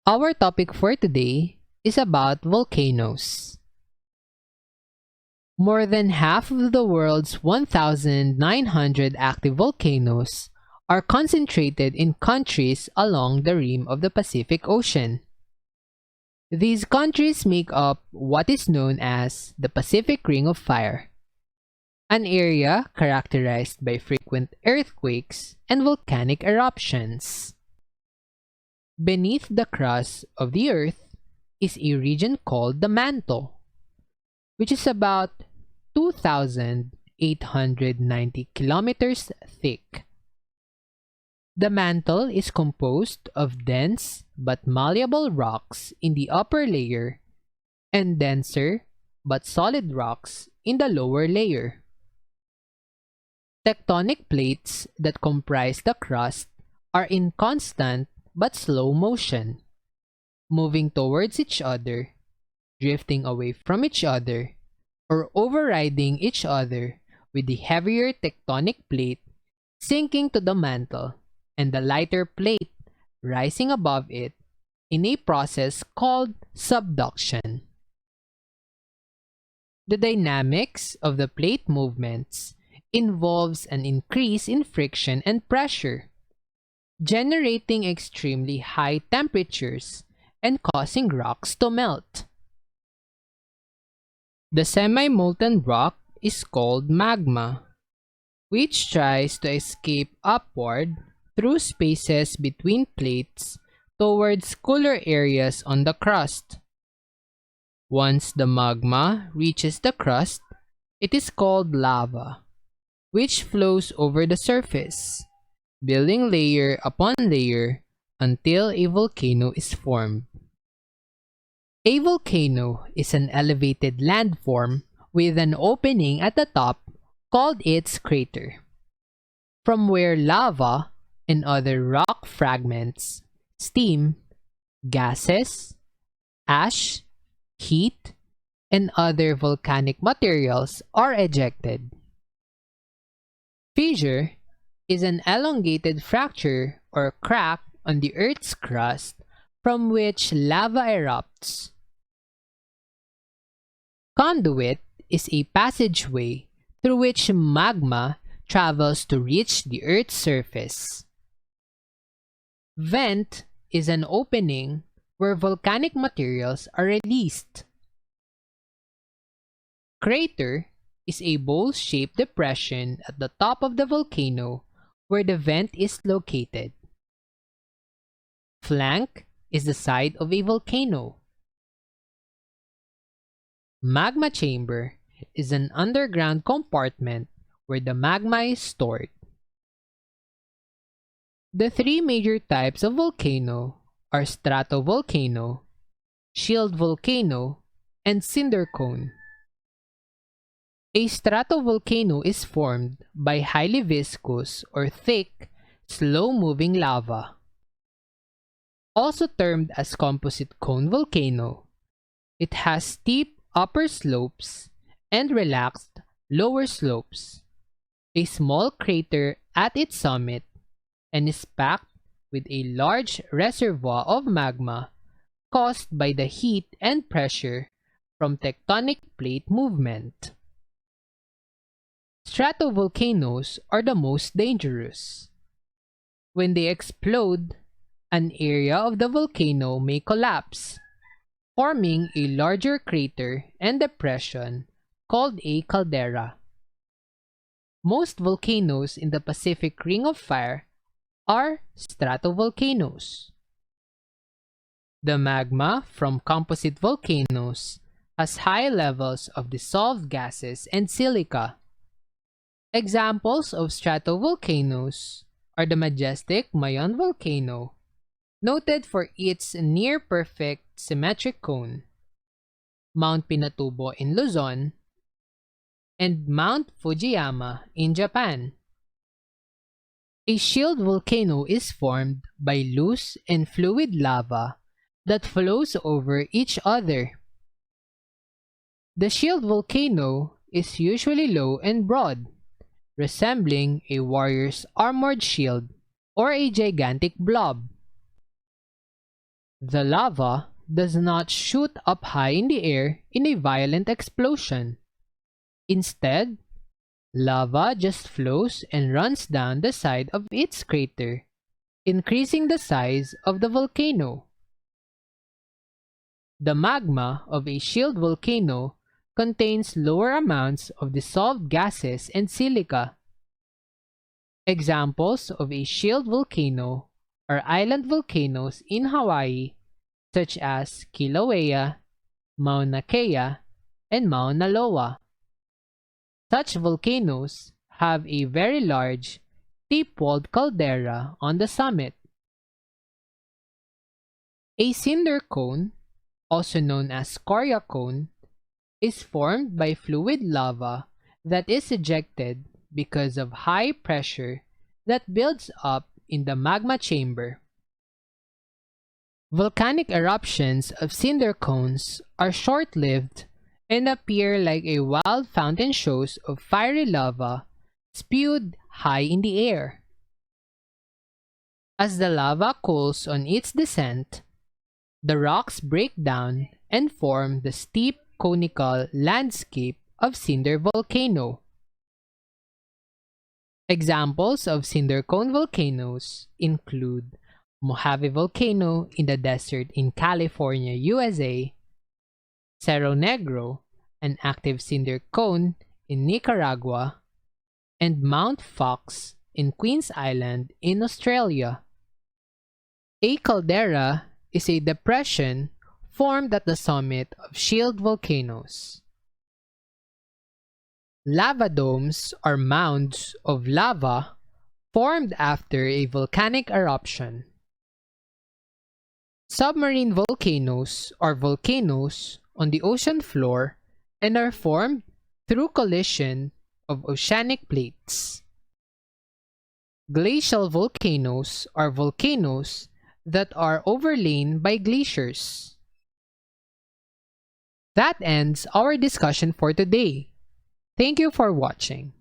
Our topic for today is about volcanoes. More than half of the world's 1,900 active volcanoes are concentrated in countries along the rim of the Pacific Ocean. These countries make up what is known as the Pacific Ring of Fire, an area characterized by frequent earthquakes and volcanic eruptions. Beneath the crust of the Earth is a region called the mantle, which is about 2,890 kilometers thick. The mantle is composed of dense but malleable rocks in the upper layer and denser but solid rocks in the lower layer. Tectonic plates that comprise the crust are in constant but slow motion, moving towards each other, drifting away from each other, or overriding each other, with the heavier tectonic plate sinking to the mantle and the lighter plate rising above it in a process called subduction. The dynamics of the plate movements involves an increase in friction and pressure, generating extremely high temperatures and causing rocks to melt. The semi-molten rock is called magma, which tries to escape upward through spaces between plates towards cooler areas on the crust. Once the magma reaches the crust, it is called lava, which flows over the surface, building layer upon layer until a volcano is formed. A volcano is an elevated landform with an opening at the top called its crater, from where lava and other rock fragments, steam, gases, ash, heat, and other volcanic materials are ejected. Fissure is an elongated fracture or crack on the Earth's crust from which lava erupts. Conduit is a passageway through which magma travels to reach the Earth's surface. Vent is an opening where volcanic materials are released. Crater is a bowl-shaped depression at the top of the volcano where the vent is located. Flank is the side of a volcano. Magma chamber is an underground compartment where the magma is stored. The three major types of volcano are stratovolcano, shield volcano, and cinder cone. A stratovolcano is formed by highly viscous or thick, slow-moving lava. Also termed as composite cone volcano, it has steep upper slopes and relaxed lower slopes, a small crater at its summit, and is packed with a large reservoir of magma caused by the heat and pressure from tectonic plate movement. Stratovolcanoes are the most dangerous. When they explode, an area of the volcano may collapse, forming a larger crater and depression called a caldera. Most volcanoes in the Pacific Ring of Fire are stratovolcanoes. The magma from composite volcanoes has high levels of dissolved gases and silica. Examples of stratovolcanoes are the majestic Mayon volcano, noted for its near-perfect symmetric cone, Mount Pinatubo in Luzon, and Mount Fujiyama in Japan. A shield volcano is formed by loose and fluid lava that flows over each other. The shield volcano is usually low and broad, resembling a warrior's armored shield or a gigantic blob. The lava does not shoot up high in the air in a violent explosion. Instead, lava just flows and runs down the side of its crater, increasing the size of the volcano. The magma of a shield volcano contains lower amounts of dissolved gases and silica. Examples of a shield volcano are island volcanoes in Hawaii such as Kilauea, Mauna Kea, and Mauna Loa. Such volcanoes have a very large, deep-walled caldera on the summit. A cinder cone, also known as scoria cone, is formed by fluid lava that is ejected because of high pressure that builds up in the magma chamber. Volcanic eruptions of cinder cones are short-lived and appear like a wild fountain shows of fiery lava spewed high in the air. As the lava cools on its descent, the rocks break down and form the steep conical landscape of cinder volcano. Examples of cinder cone volcanoes include Mojave Volcano in the desert in California, USA, Cerro Negro, an active cinder cone in Nicaragua, and Mount Fox in Queens Island in Australia. A caldera is a depression formed at the summit of shield volcanoes. Lava domes are mounds of lava formed after a volcanic eruption. Submarine volcanoes are volcanoes on the ocean floor and are formed through collision of oceanic plates. Glacial volcanoes are volcanoes that are overlain by glaciers. That ends our discussion for today. Thank you for watching.